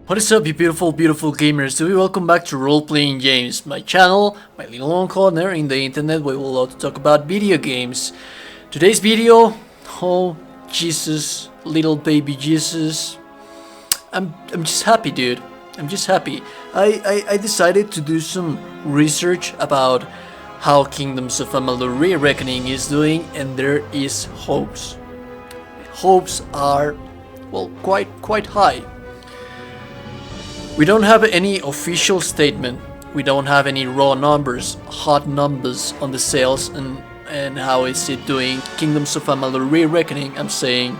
What is up, you beautiful gamers? So welcome back to Role-Playing James, my channel, my little known corner in the internet where we will love to talk about video games. Today's video, oh Jesus, little baby Jesus, I'm just happy, dude. I'm just happy. I decided to do some research about how Kingdoms of Amalur Re-Reckoning is doing, and there is hopes. Hopes are, well, quite high. We don't have any official statement, we don't have any raw numbers, hot numbers on the sales and how is it doing. Kingdoms of Amalur Re-Reckoning, I'm saying.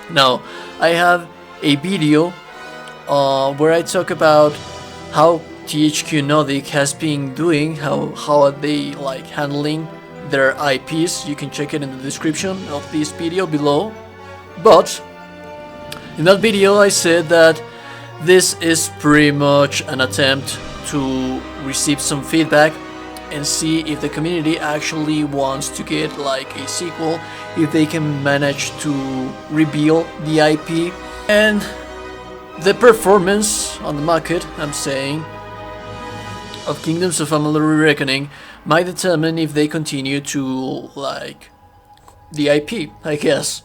Now, I have a video where I talk about how THQ Nordic has been doing, how are they like handling their IPs. You can check it in the description of this video below. But in that video I said that this is pretty much an attempt to receive some feedback and see if the community actually wants to get like a sequel, if they can manage to reveal the IP, and the performance on the market, I'm saying, of Kingdoms of Amalur Re-Reckoning might determine if they continue to like the IP, I guess.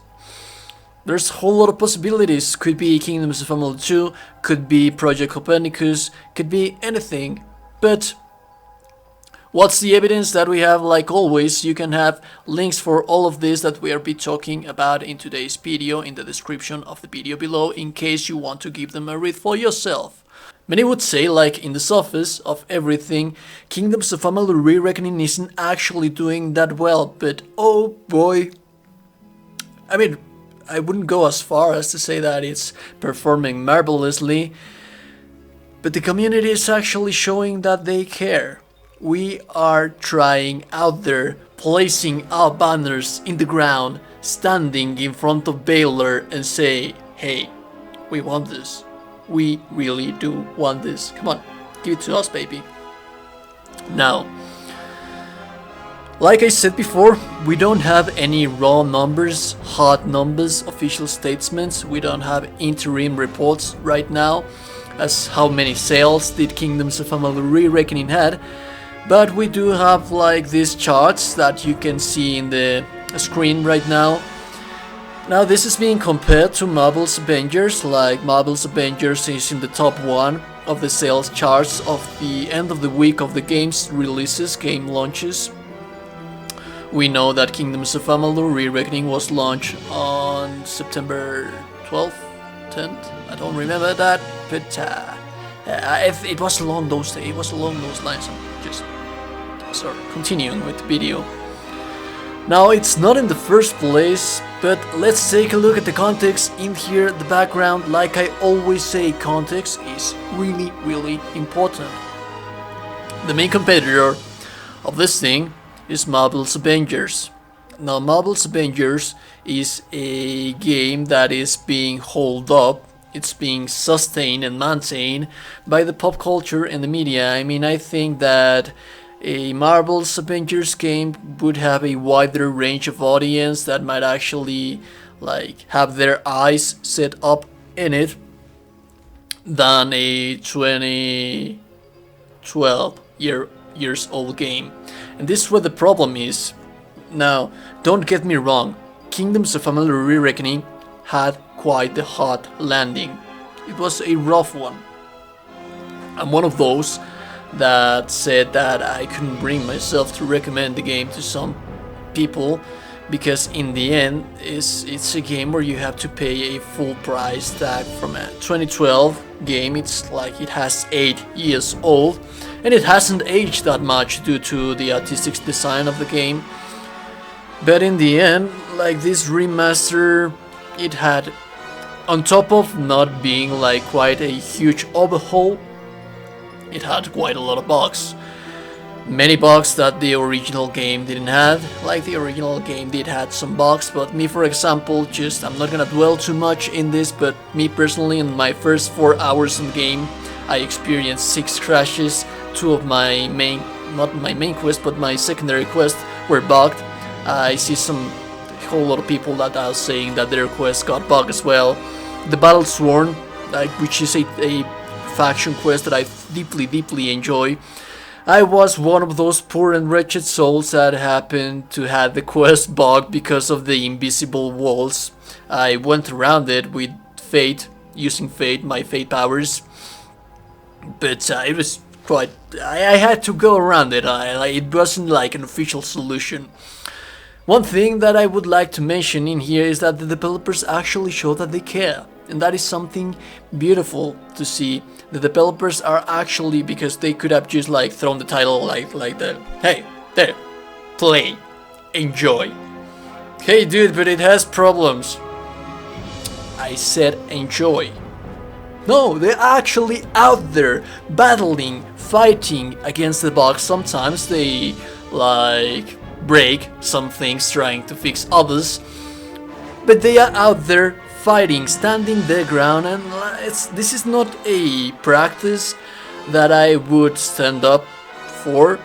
There's a whole lot of possibilities. Could be Kingdoms of Amalur 2, could be Project Copernicus, could be anything. But what's the evidence that we have? Like always, you can have links for all of this that we are be talking about in today's video in the description of the video below, in case you want to give them a read for yourself. Many would say, like in the surface of everything, Kingdoms of Amalur Re-Reckoning isn't actually doing that well, but oh boy, I mean, I wouldn't go as far as to say that it's performing marvelously, but the community is actually showing that they care. We are trying out there, placing our banners in the ground, standing in front of Baylor and say, hey, we want this. We really do want this. Come on, give it to us, baby. Now, like I said before, we don't have any raw numbers, hard numbers, official statements. We don't have interim reports right now as how many sales did Kingdoms of Amalur Re-Reckoning had, but we do have like these charts that you can see in the screen right now. Now this is being compared to Marvel's Avengers. Like Marvel's Avengers is in the top one of the sales charts of the end of the week of the game's releases, game launches. We know that Kingdoms of Amalur Re-Reckoning was launched on September 12th, 10th, I don't remember that, but it was along those days, it was along those lines. I'm just continuing with the video. Now it's not in the first place, but let's take a look at the context in here, the background. Like I always say, context is really important. The main competitor of this thing is Marvel's Avengers. Now Marvel's Avengers is a game that is being held up, it's being sustained and maintained by the pop culture and the media. I mean, I think that a Marvel's Avengers game would have a wider range of audience that might actually like have their eyes set up in it than a 2012 years old game. And this is where the problem is. Now, don't get me wrong, Kingdoms of Amalur Re-Reckoning had quite the hard landing. It was a rough one. I'm one of those that said that I couldn't bring myself to recommend the game to some people, because in the end it's a game where you have to pay a full price tag. From a 2012 game, it's like it has 8 years old, and it hasn't aged that much due to the artistic design of the game. But in the end, like this remaster, it had, on top of not being like quite a huge overhaul, it had quite a lot of bugs. Many bugs that the original game didn't have. Like the original game did had some bugs, but me, for example, I'm not gonna dwell too much in this, but me personally, in my first 4 hours in the game, I experienced 6 crashes. 2 of my not my main quest, but my secondary quest were bugged. I see a whole lot of people that are saying that their quest got bugged as well. The Battle Sworn like which is a faction quest that I deeply enjoy. I was one of those poor and wretched souls that happened to have the quest bugged because of the invisible walls. I went around it with fate, using fate, my fate powers, but it was quite. I had to go around it. It wasn't like an official solution. One thing that I would like to mention in here is that the developers actually show that they care, and that is something beautiful to see. The developers are actually, because they could have just like thrown the title like the hey, there, play, enjoy. Hey dude, but it has problems. I said enjoy. No, they're actually out there battling, fighting against the bugs. Sometimes they like break some things trying to fix others, but they are out there fighting, standing their ground, and this is not a practice that I would stand up for.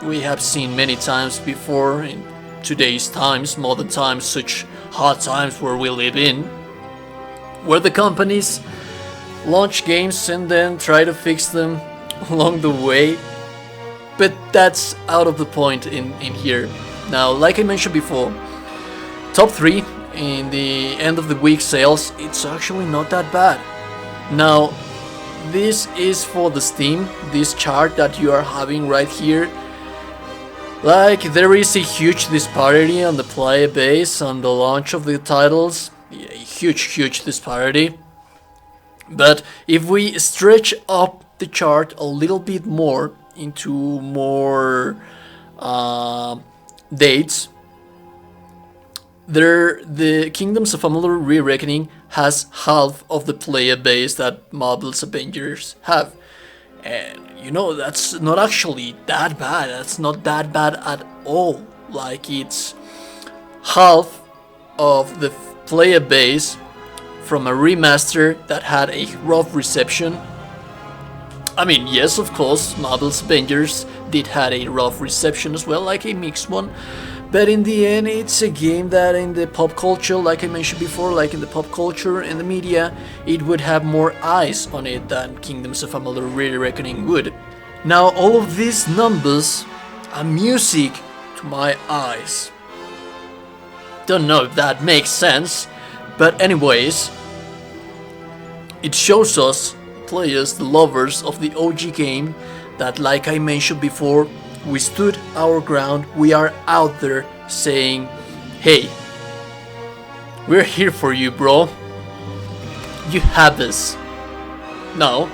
We have seen many times before in today's times, modern times, such hard times where we live in, where the companies launch games and then try to fix them along the way. But that's out of the point in here. Now, like I mentioned before, top 3 in the end of the week sales, it's actually not that bad. Now, this is for the Steam, this chart that you are having right here. Like, there is a huge disparity on the player base on the launch of the titles. Yeah, a huge disparity. But if we stretch up the chart a little bit more into more dates, the Kingdoms of Amalur Re-Reckoning has half of the player base that Marvel's Avengers have. And you know, that's not actually that bad. That's not that bad at all. Like, it's half of the player base from a remaster that had a rough reception. I mean, yes, of course, Marvel's Avengers did have a rough reception as well, like a mixed one. But in the end, it's a game that in the pop culture, like I mentioned before, like in the pop culture and the media, it would have more eyes on it than Kingdoms of Amalur Re-Reckoning would. Now, all of these numbers are music to my eyes. Don't know if that makes sense, but anyways, it shows us, players, the lovers of the OG game, that like I mentioned before, we stood our ground. We are out there saying, hey, we're here for you, bro. You have this. Now,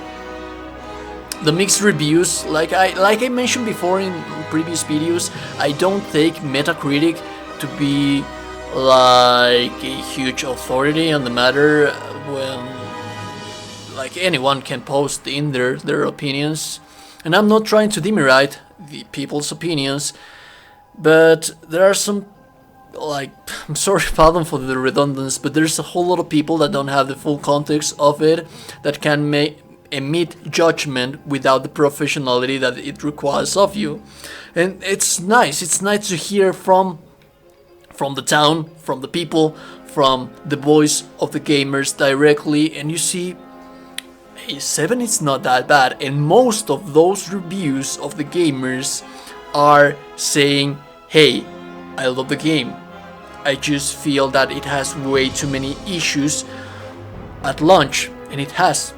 the mixed reviews, like I mentioned before in previous videos, I don't take Metacritic to be like a huge authority on the matter, when like anyone can post in their opinions. And I'm not trying to demerit the people's opinions, but there are some, like, I'm sorry, pardon for the redundancy, but there's a whole lot of people that don't have the full context of it, that can emit judgment without the professionality that it requires of you. And it's nice to hear from the town, from the people, from the voice of the gamers directly, and you see, hey, 7 is not that bad. And most of those reviews of the gamers are saying, hey, I love the game, I just feel that it has way too many issues at launch, and it has.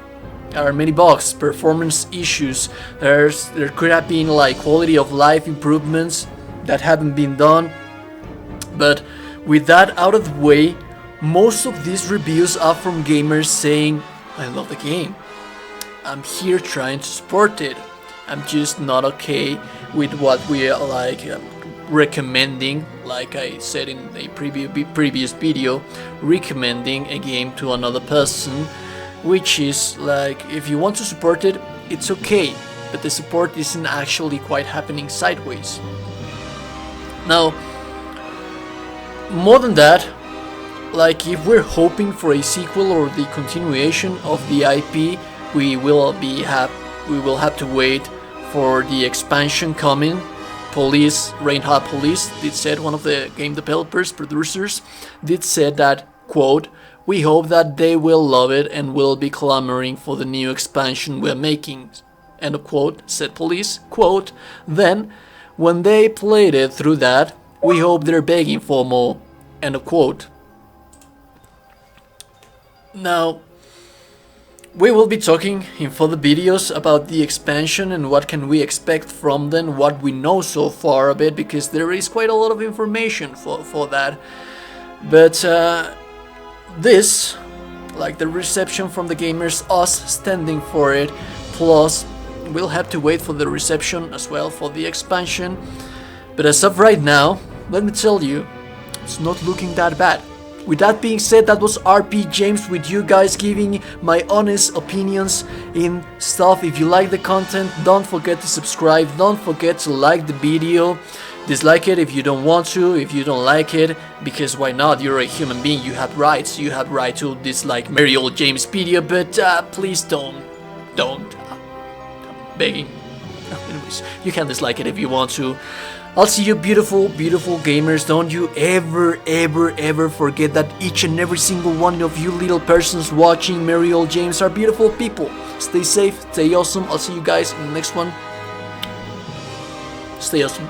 There are many bugs, performance issues, there could have been like quality of life improvements that haven't been done. But with that out of the way, most of these reviews are from gamers saying, I love the game, I'm here trying to support it, I'm just not okay with what we are like recommending, like I said in a previous video, recommending a game to another person, which is like, if you want to support it, it's okay, but the support isn't actually quite happening sideways. Now, more than that, like, if we're hoping for a sequel or the continuation of the IP, we will have to wait for the expansion coming. Reinhardt Police did said, one of the game developers, producers, did said that, quote, We hope that they will love it and will be clamoring for the new expansion we're making. End of quote, said police. Quote, then, when they played it through that, we hope they're begging for more. End of quote. Now, we will be talking in further videos about the expansion and what can we expect from them, what we know so far of it, because there is quite a lot of information for that. But this, like the reception from the gamers, us standing for it, plus we'll have to wait for the reception as well for the expansion. But as of right now, let me tell you, it's not looking that bad. With that being said, that was RPJames with you guys giving my honest opinions in stuff. If you like the content, don't forget to subscribe, don't forget to like the video, dislike it if you don't want to, if you don't like it, because why not, you're a human being, you have rights, you have right to dislike RPJames video, but please don't, I'm begging. Anyways, you can dislike it if you want to. I'll see you beautiful, beautiful gamers. Don't you ever forget that each and every single one of you little persons watching RPJames are beautiful people. Stay safe, stay awesome. I'll see you guys in the next one. Stay awesome.